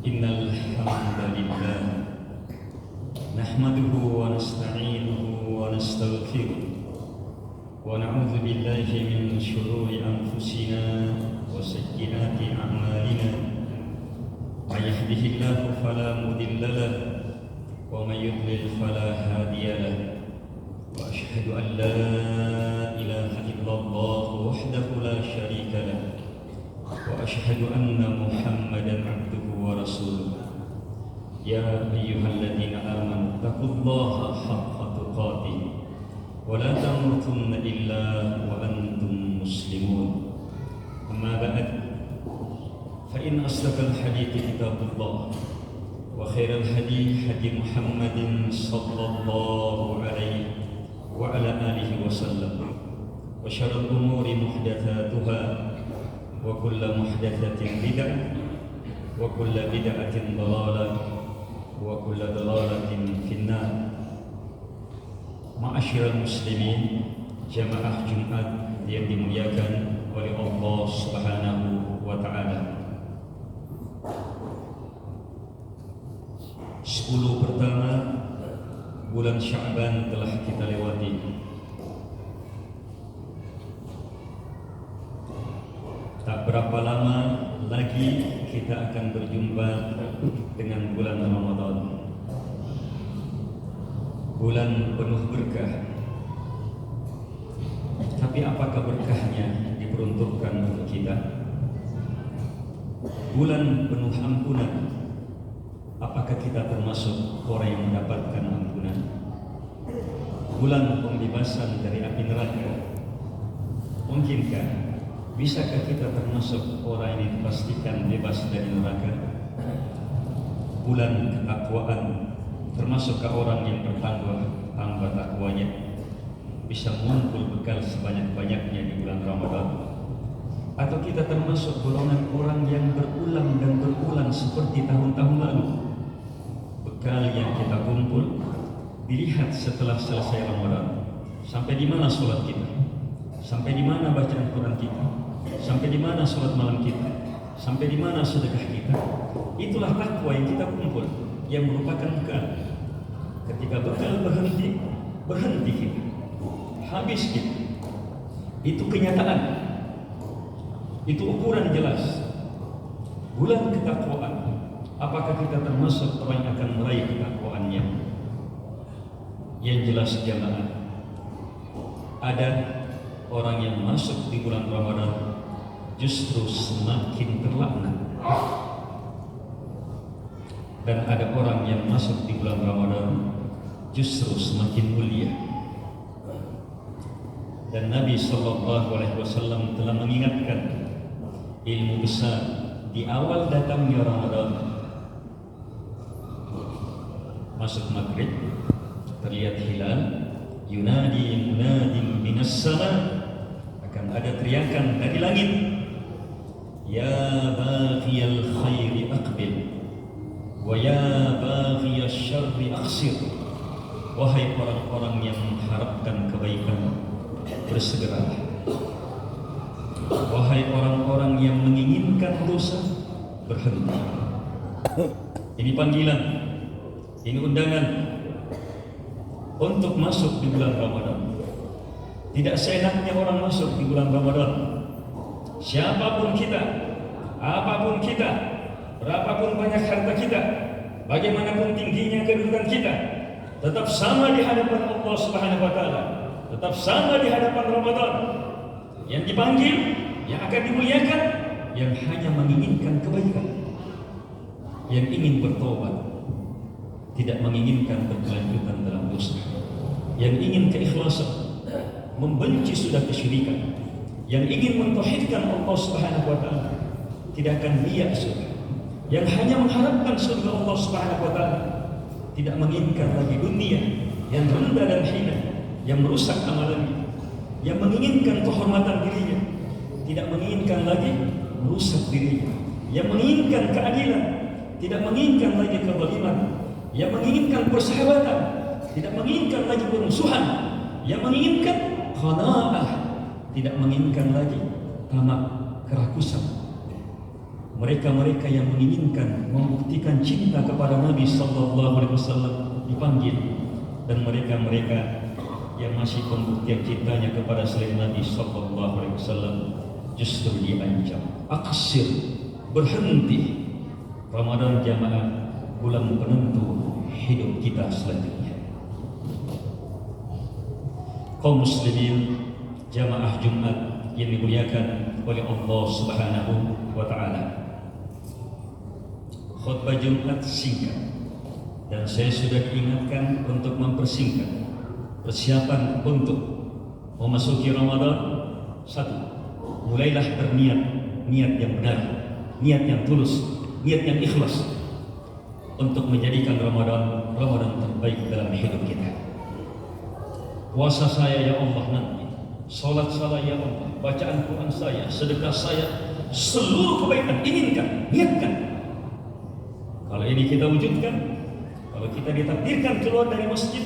Innal hamdalillah nahmaduhu wa nasta'inuhu wa nastaghfiruh wa na'udzu billahi min shururi anfusina wa sayyiati a'malina. May yahdihillahu fala mudilla lahu wa may yudlil fala hadiya lahu. Wa asyhadu an la ilaha illallah wahdahu la syarika lahu wa asyhadu anna Muhammadan abduhu wa rasuluh. Ya ayyuhalladzina amanu taqullaha haqqa tuqatih wa la tamutunna illa wa antum muslimun. Amma ba'd, fa in asdaqal hadithi kitabullah wa khairal hadi hadi Muhammadin sallallahu alaihi wa ala alihi wa sallam wa syarrul umuri muhdatsatuha wa kullu muhdatsatin bid'ah wa kullu bid'atin dhalalah wa kullu dhalalatin finnar. Ma'asyiral muslimin, jamaah Jumat yang dimuliakan oleh Allah Subhanahu wa taala. 10 pertama bulan Sya'ban telah kita lewati. Tak berapa lama lagi kita akan berjumpa dengan bulan Ramadan. Bulan penuh berkah. Tapi apakah berkahnya diperuntukkan untuk kita? Bulan penuh ampunan. Apakah kita termasuk orang yang mendapatkan ampunan? Bulan pembebasan dari api neraka. Mungkinkah? Bisakah kita termasuk orang yang dipastikan bebas dari neraka? Bulan ketakwaan. Termasukkah orang yang bertakwa tambah takwanya? Bisa mengumpul bekal sebanyak-banyaknya di bulan Ramadan? Atau kita termasuk golongan orang yang berulang dan berulang seperti tahun-tahun lalu? Bekal yang kita kumpul dilihat setelah selesai Ramadan. Sampai di mana sholat kita? Sampai di mana bacaan Quran kita? Sampai di mana sholat malam kita? Sampai di mana sedekah kita? Itulah takwa yang kita kumpul, yang merupakan bekal. Ketika bekal berhenti kita, habis kita. Itu kenyataan. Itu ukuran jelas. Bulan ketakwaan. Apakah kita termasuk orang yang akan meraih ketakwaannya? Yang jelas jamaah, ada orang yang masuk di bulan Ramadan justru semakin terlaknat, dan ada orang yang masuk di bulan Ramadan justru semakin mulia. Dan Nabi SAW telah mengingatkan ilmu besar di awal datangnya Ramadan. Masuk maghrib, terlihat hilal, yunadi munadin minas sama, akan ada teriakan dari langit, ya baghiyal khairi aqbil wa ya baghiyasy syarri aqsir. Wahai orang-orang yang mengharapkan kebaikan, bersegeralah. Wahai orang-orang yang menginginkan dosa, berhenti. Ini panggilan, ini undangan untuk masuk di bulan Ramadan. Tidak seenaknya orang masuk di bulan Ramadan. Siapapun kita, apapun kita, berapapun banyak harta kita, bagaimanapun tingginya kedudukan kita, tetap sama di hadapan Allah Subhanahu wa taala. Tetap sama di hadapan Ramadan. Yang dipanggil, yang akan dimuliakan, yang hanya menginginkan kebaikan, yang ingin bertobat, tidak menginginkan berkelanjutan dalam dosa, yang ingin keikhlasan, membenci sudah kesyirikan, yang ingin mentauhidkan Allah Subhanahu wa taala, tidak akan riya surga, yang hanya mengharapkan surga Allah Subhanahu wa taala, tidak menginginkan lagi dunia yang rendah dan hina, yang merusak amalannya, yang menginginkan kehormatan dirinya, tidak menginginkan lagi merusak dirinya, yang menginginkan keadilan, tidak menginginkan lagi kezaliman, yang menginginkan persahabatan, tidak menginginkan lagi permusuhan, yang menginginkan qanaah, tidak menginginkan lagi tamak kerakusan, mereka-mereka yang menginginkan membuktikan cinta kepada Nabi sallallahu alaihi wasallam dipanggil, dan mereka-mereka yang masih pembuktian cintanya kepada selain Nabi sallallahu alaihi wasallam justru diancam. Aksir, berhenti. Ramadan jamaah bulan penentu hidup kita selanjutnya. Kaum muslimin jamaah Jumat yang dimuliakan oleh Allah Subhanahu wa taala. Khutbah Jumat singkat, dan saya sudah diingatkan untuk mempersingkat persiapan untuk memasuki Ramadan. Satu, mulailah berniat, niat yang benar, niat yang tulus, niat yang ikhlas untuk menjadikan Ramadan terbaik dalam hidup kita. Puasa saya ya Allah nanti, salat saya ya Allah, bacaan Quran saya, sedekah saya, seluruh kebaikan inginkan, niatkan. Kalau ini kita wujudkan, kalau kita ditakdirkan keluar dari masjid,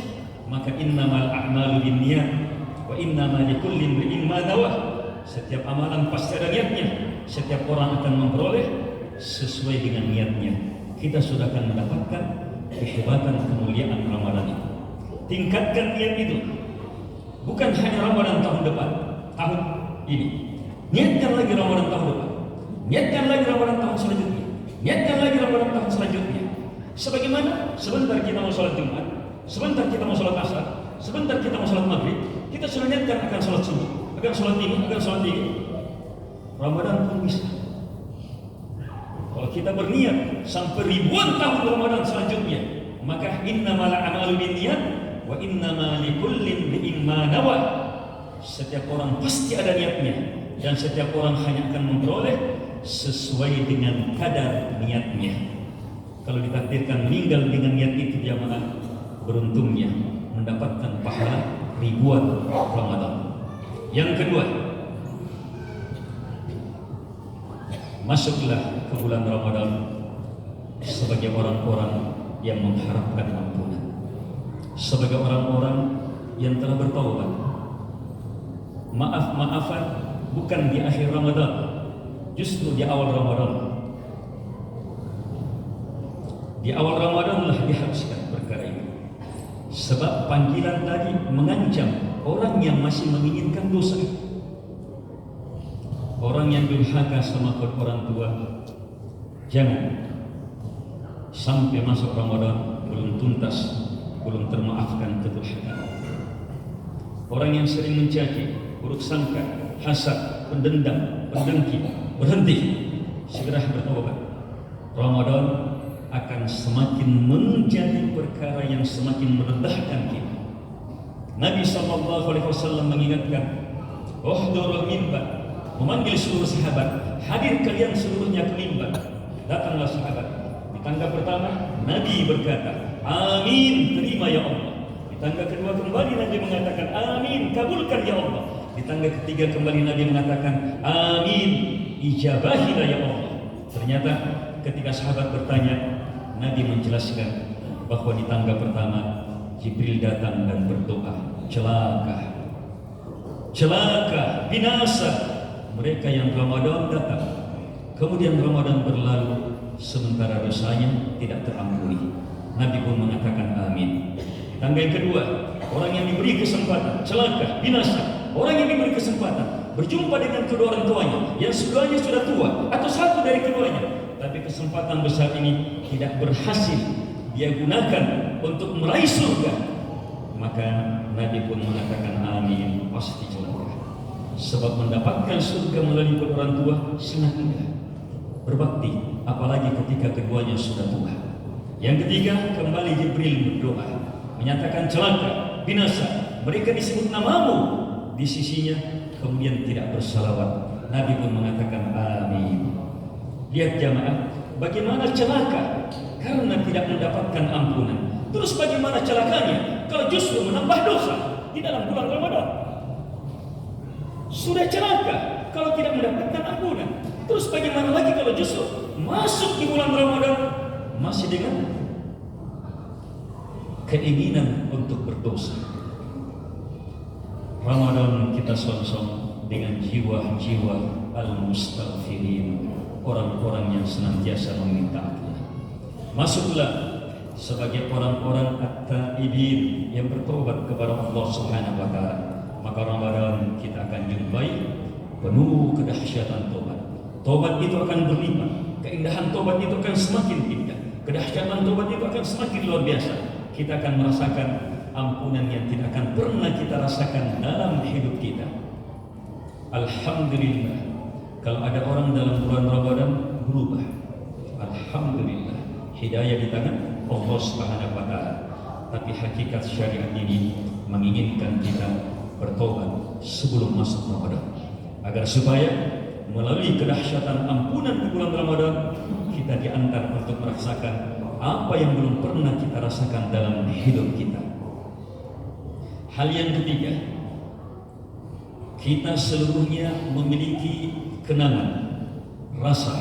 maka innamal a'malu binniyat wa innamal likulli imri'in ma nawah. Setiap amalan pasti ada niatnya. Setiap orang akan memperoleh sesuai dengan niatnya. Kita sudah akan mendapatkan kehebatan kemuliaan Ramadan itu. Tingkatkan niat itu. Bukan hanya Ramadan tahun depan, tahun ini. Niatkan lagi Ramadan tahun depan. Niatkan lagi Ramadan tahun selanjutnya. Niatkan lagi Ramadan tahun selanjutnya. Sebagaimana sebentar kita mau sholat Jumat, sebentar kita mau sholat Asar, sebentar kita mau sholat Maghrib, kita sudah niatkan akan sholat subuh, akan sholat ini, akan sholat ini. Ramadan pun bisa. Kalau kita berniat sampai ribuan tahun Ramadan selanjutnya, maka innamal a'malu binniyat wa innamal likulli imri'in ma nawah. Setiap orang pasti ada niatnya, dan setiap orang hanya akan memperoleh sesuai dengan kadar niatnya. Kalau ditakdirkan meninggal dengan niat itu, jamaah, beruntungnya mendapatkan pahala ribuan Ramadan. Yang kedua, masuklah ke bulan Ramadan sebagai orang-orang yang mengharapkan ampunan, sebagai orang-orang yang telah bertaubat. Maaf-maafan bukan di akhir Ramadan, justru di awal Ramadan. Di awal Ramadan lah diharuskan perkara ini. Sebab panggilan tadi mengancam orang yang masih menginginkan dosa, orang yang durhaka sama orang tua. Jangan sampai masuk Ramadan belum tuntas, belum termaafkan kedurhakaan. Orang yang sering mencaci, buruk sangka, hasad, pendendam, pendengki, berhenti, segera bertobat. Ramadan akan semakin menjadi perkara yang semakin merendahkan kita. Nabi SAW mengingatkan, uhdurul mimbar, memanggil seluruh sahabat, hadir kalian seluruhnya ke mimbar. Datanglah sahabat. Di tangga pertama, Nabi berkata, amin, terima ya Allah. Di tangga kedua kembali Nabi mengatakan, amin, kabulkan ya Allah. Di tangga ketiga kembali Nabi mengatakan, amin, ijabahilah ya Allah. Ternyata ketika sahabat bertanya, Nabi menjelaskan bahwa di tangga pertama Jibril datang dan berdoa, celaka, celaka, binasa mereka yang Ramadan datang, kemudian Ramadan berlalu sementara dosanya tidak terampuni. Nabi pun mengatakan amin. Di tangga yang kedua, orang yang diberi kesempatan, celaka, binasa, orang yang diberi kesempatan berjumpa dengan kedua orang tuanya yang keduanya sudah tua atau satu dari keduanya, tapi kesempatan besar ini tidak berhasil dia gunakan untuk meraih surga, maka Nabi pun mengatakan amin, pasti celaka. Sebab mendapatkan surga melalui kedua orang tua sangat indah, berbakti, apalagi ketika keduanya sudah tua. Yang ketiga, kembali Jibril berdoa, menyatakan celaka, binasa, mereka disebut namamu di sisinya, kemudian tidak bersalawat. Nabi pun mengatakan amin. Lihat jamaah, bagaimana celaka karena tidak mendapatkan ampunan. Terus bagaimana celakanya kalau justru menambah dosa di dalam bulan Ramadan? Sudah celaka kalau tidak mendapatkan ampunan. Terus bagaimana lagi kalau justru masuk di bulan Ramadan masih dengan keinginan untuk berdosa? Ramadan kita sonsong dengan jiwa-jiwa al-mustaghfirin, orang-orang yang yang senantiasa meminta ampun. Masuklah sebagai orang-orang at-taibin yang bertobat kepada Allah Subhanahu wa taala. Maka Ramadan kita akan jumpai penuh kedahsyatan tobat. Tobat itu akan berlimpah, keindahan tobat itu akan semakin indah, kedahsyatan tobat itu akan semakin luar biasa. Kita akan merasakan ampunan yang tidak akan pernah kita rasakan dalam hidup kita. Alhamdulillah, kalau ada orang dalam bulan Ramadan berubah, alhamdulillah, hidayah di tangan Allah Subhanahu wa taala. Tapi hakikat syariat ini menginginkan kita bertobat sebelum masuk Ramadan, agar supaya melalui kedahsyatan ampunan di bulan Ramadan kita diantar untuk merasakan apa yang belum pernah kita rasakan dalam hidup kita. Hal yang ketiga, kita seluruhnya memiliki kenangan, rasa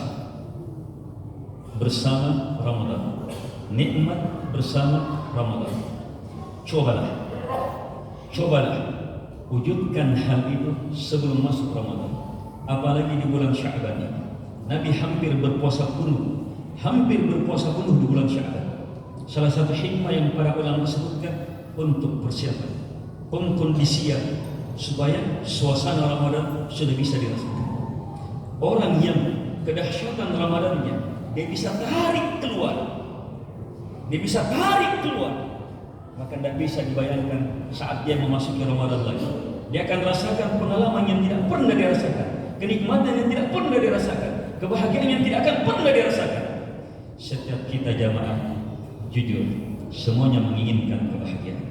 bersama Ramadan, nikmat bersama Ramadan. Cobalah wujudkan hal itu sebelum masuk Ramadan, apalagi di bulan Sya'ban ini. Nabi hampir berpuasa penuh di bulan Sya'ban. Salah satu hikmah yang para ulama sebutkan untuk persiapan, pengkondisian supaya suasana Ramadan sudah bisa dirasakan. Orang yang kedahsyatan Ramadannya dia bisa tarik keluar, maka tidak bisa dibayangkan saat dia memasuki Ramadan lagi. Dia akan rasakan pengalaman yang tidak pernah dirasakan, kenikmatan yang tidak pernah dirasakan, kebahagiaan yang tidak akan pernah dirasakan. Setiap kita jamaah, jujur, semuanya menginginkan kebahagiaan,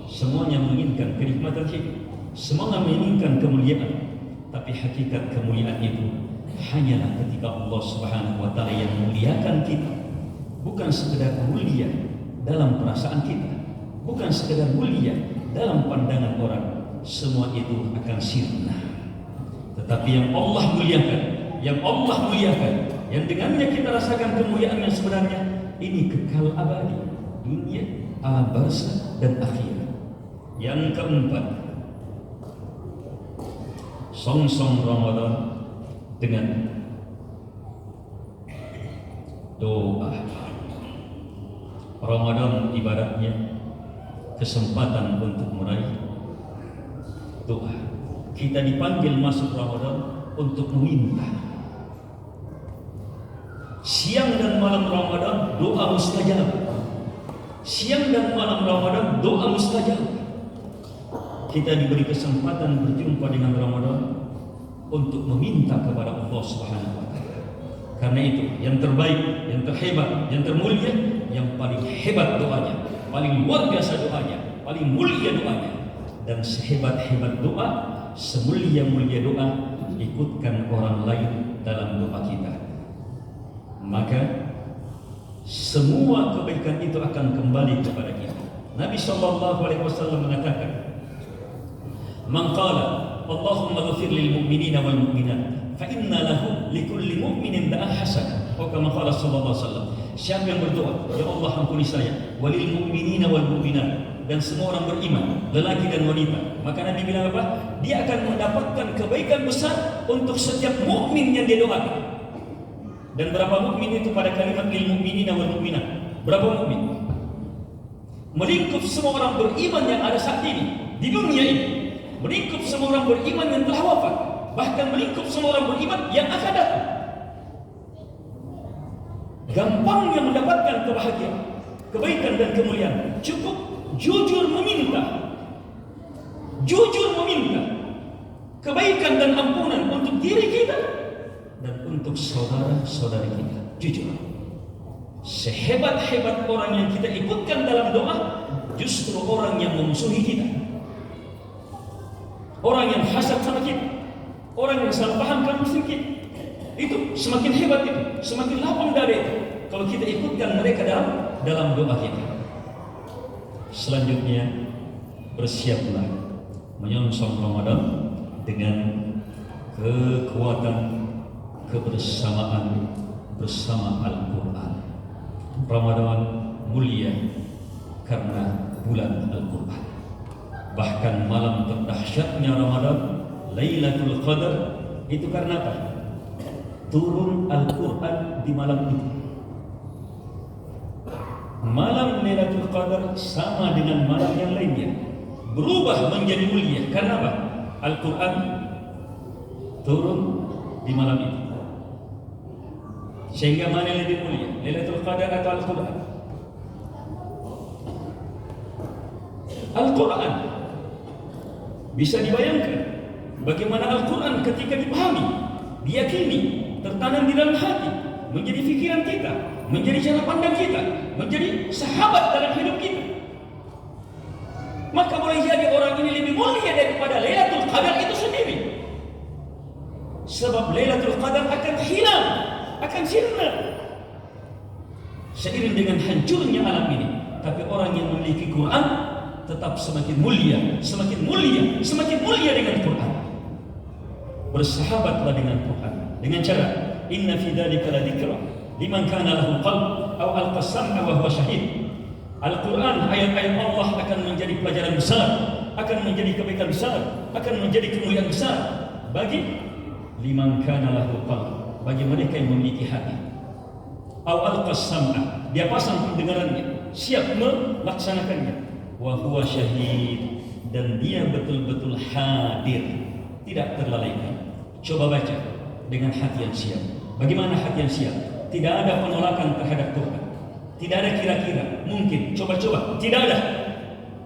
semuanya menginginkan kenikmatan hidup, semuanya menginginkan kemuliaan. Tapi hakikat kemuliaan itu hanyalah ketika Allah Subhanahu wa taala yang memuliakan kita. Bukan sekedar mulia dalam perasaan kita, bukan sekedar mulia dalam pandangan orang. Semua itu akan sirna. Tetapi yang Allah muliakan, yang dengannya kita rasakan kemuliaan yang sebenarnya, ini kekal abadi, dunia, alam barzakh dan akhirat. Yang keempat, song-song Ramadan dengan doa. Ramadan ibaratnya kesempatan untuk meraih doa. Kita dipanggil masuk Ramadan untuk meminta. Siang dan malam Ramadan doa mustajab. Siang dan malam Ramadan doa mustajab. Kita diberi kesempatan berjumpa dengan Ramadan untuk meminta kepada Allah Subhanahu wa taala. Karena itu yang terbaik, yang terhebat, yang termulia, yang paling hebat doanya, paling luar biasa doanya, paling mulia doanya. Dan sehebat-hebat doa, semulia-mulia doa, ikutkan orang lain dalam doa kita. Maka semua kebaikan itu akan kembali kepada kita. Nabi SAW mengatakan, "Man qala Allahumma ghfir lil mu'minina wal mu'minat fa inna lahu likulli mu'minin da'an hasanah." Atau kama qala sallallahu alaihi wasallam, siapa yang berdoa, ya Allah ampuni saya, walil mu'minina wal mu'minat, dan semua orang beriman, lelaki dan wanita, maka Nabi bilang apa? Dia akan mendapatkan kebaikan besar untuk setiap mukmin yang dia doakan. Dan berapa mukmin itu pada kalimat lil mu'minina wal mu'minat? Berapa mukmin? Melingkup semua orang beriman yang ada saat ini di dunia ini, melingkup semua orang beriman yang telah wafat, bahkan melingkup semua orang beriman yang akan datang. Gampangnya mendapatkan kebahagiaan, kebaikan dan kemuliaan. Cukup jujur meminta kebaikan dan ampunan untuk diri kita dan untuk saudara-saudari kita. Jujur. Sehebat-hebat orang yang kita ikutkan dalam doa, justru orang yang memusuhi kita, orang yang hasad sama kita, orang yang salah pahamkan muslim kita, itu semakin hebat, itu semakin lapang dada itu kalau kita ikutkan mereka dalam doa kita. Selanjutnya, bersiaplah menyongsong Ramadan dengan kekuatan kebersamaan bersama Al-Quran. Ramadan mulia karena bulan Al-Quran. Bahkan malam terdahsyatnya Ramadan, Lailatul Qadar, itu karena apa? Turun Al-Quran di malam itu. Malam Lailatul Qadar sama dengan malam yang lainnya, berubah menjadi mulia. Karena apa? Al-Quran turun di malam itu. Sehingga mana yang lebih mulia, Lailatul Qadar atau Al-Quran? Al-Quran. Bisa dibayangkan bagaimana Al-Quran ketika dipahami, diyakini, tertanam di dalam hati, menjadi fikiran kita, menjadi cara pandang kita, menjadi sahabat dalam hidup kita. Maka boleh jadi orang ini lebih mulia daripada Lailatul Qadar itu sendiri. Sebab Lailatul Qadar akan hilang, akan sirna seiring dengan hancurnya alam ini. Tapi orang yang memiliki Quran tetap semakin mulia, semakin mulia, semakin mulia dengan Quran. Bersahabatlah dengan Quran dengan cara inna fi dzalika la dzikra liman kana lahu qalb aw alqa sam'a wa huwa syahid. Al-Quran, ayat-ayat Allah akan menjadi pelajaran besar, akan menjadi kebaikan besar, akan menjadi kemuliaan besar bagi liman kana lahu qalb, bagi mereka yang memiliki hati. Aw alqa sam'a, dia pasang pendengarannya, siap melaksanakannya. Wa huwa syahid, dan dia betul-betul hadir, tidak terlalaikan. Coba baca dengan hati yang siap. Bagaimana hati yang siap? Tidak ada penolakan terhadap Quran. Tidak ada kira-kira, mungkin, coba-coba, tidak ada.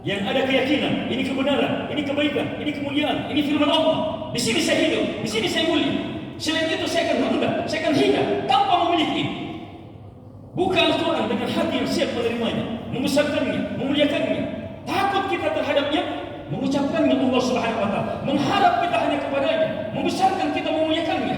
Yang ada keyakinan, ini kebenaran, ini kebaikan, ini kemuliaan, ini firman Allah. Di sini saya hidup, di sini saya mulia. Selain itu saya akan rendah, saya akan hina tanpa memiliki. Buka Al-Quran dengan hati yang siap menerimanya, membesarkannya, memuliakannya. Takut kita terhadapnya, mengucapkannya Allah Subhanahu wa Ta'ala, mengharap kita hanya kepadanya, membesarkan kita, memuliakannya.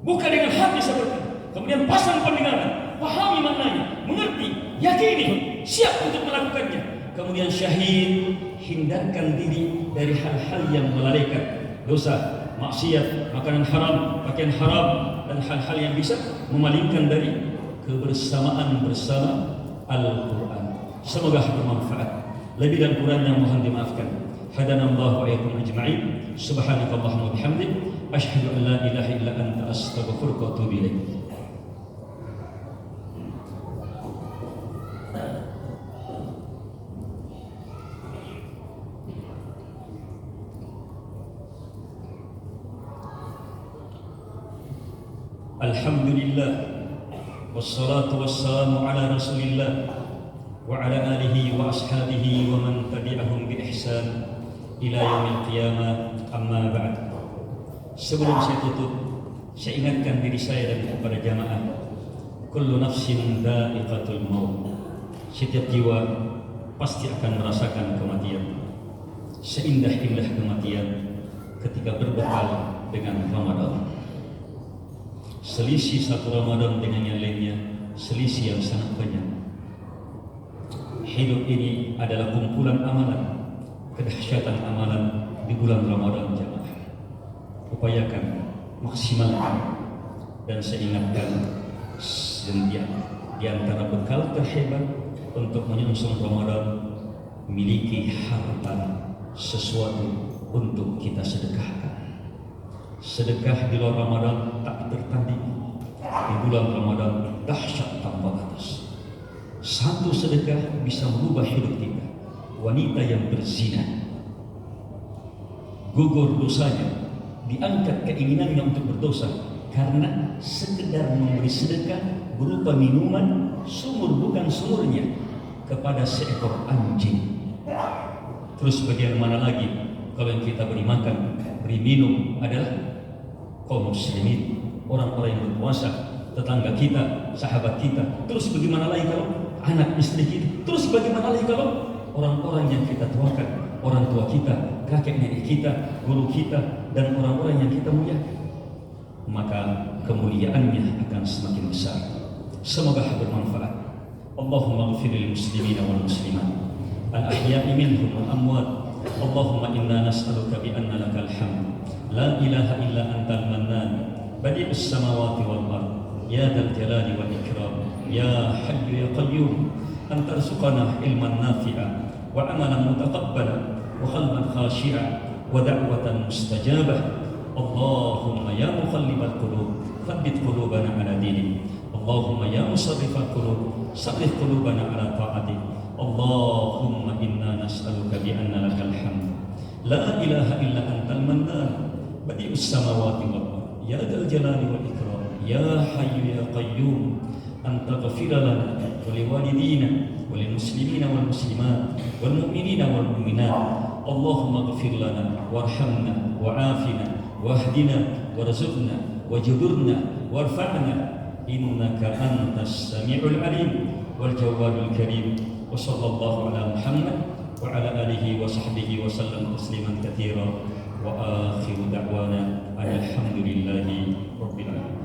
Buka dengan hati seperti itu. Kemudian pasang pendengaran, pahami maknanya, mengerti, yakini, siap untuk melakukannya. Kemudian syahid, hindarkan diri dari hal-hal yang melalaikan, dosa, maksiat, makanan haram, pakaian haram, dan hal-hal yang bisa memalingkan dari kebersamaan bersama Al-Quran. Semoga bermanfaat. Lebih dan kurangnya mohon dimaafkan. Hadanallahu wa iyyakum ajma'in. Subhanakallahumma wa bihamdik, asyhadu an la ilaha illa anta, astaghfiruka wa atubu ilaik. Alhamdulillah, wassalatu wassalamu ala Rasulillah wa ala alihi wa ashabihi wa man tabi'ahum bi ihsan ila yaumil qiyamah, amma ba'd. Sebelum saya tutup, saya ingatkan diri saya dan kepada jamaah, kullu nafsin dha'iqatul maut. Setiap jiwa pasti akan merasakan kematian. Seindah-indah kematian ketika berbekal dengan Ramadan. Selisih satu Ramadan dengan yang lainnya, selisih yang sangat banyak. Hidup ini adalah kumpulan amalan, kedahsyatan amalan di bulan Ramadan jamaah. Upayakan, maksimalkan, dan saya ingatkan di antara bekal terhebat untuk menyongsong Ramadan, miliki harta sesuatu untuk kita sedekahkan. Sedekah di luar Ramadan tak tertanding. Di bulan Ramadan dahsyat tanpa batas. Satu sedekah bisa merubah hidup kita. Wanita yang berzina, gugur dosanya, diangkat keinginannya untuk berdosa karena sekedar memberi sedekah berupa minuman sumur bukan sumurnya kepada seekor anjing. Terus bagaimana lagi kalau yang kita beri makan, beri minum adalah kaum muslimin, orang-orang yang berpuasa, tetangga kita, sahabat kita. Terus bagaimana lagi kalau anak istri kita? Terus bagaimana lagi kalau orang-orang yang kita tuakan, orang tua kita, kakek nenek kita, guru kita, dan orang-orang yang kita muliakan? Maka kemuliaannya akan semakin besar. Semoga bermanfaat. Allahumma ighfir lil muslimina wal muslimat al-ahya'i minhum wal amwat. Allahumma inna nas'aluka bi anna lakal hamd la ilaha illa antal mannan badi'us samawati wal ard ya dzal jalali wal ikram ya hayyu ya qayyum an tarzuqana ilman nafi'a wa amalan mutaqabbala wa qalban khashi'a wa da'watan mustajabah. Allahumma ya muqallibal qulub thabbit qulubana ala dinik Allahumma ya musarrifal qulub sarrif qulubana ala ta'atik. Allahumma inna nas'aluka bi anna lakal hamd la ilaha illa antal mannan badi'us samawati wal ardh ya dzal jalali wal ikram ya hayyu ya qayyum anta ghafir lana wa liwalidina wa lil muslimina wal muslimat wal mu'minina wal mu'minat. Allahumma ghafir lana warhamna wa'afina wahdina warzuqna wajburna warfa'na innaka antas sami'ul alim wal jawwadul karim. Wa sallallahu ala Muhammad wa ala alihi wa sahbihi wa sallam tasliman katsira wa akhiru da'wana alhamdulillahi rabbil alamin.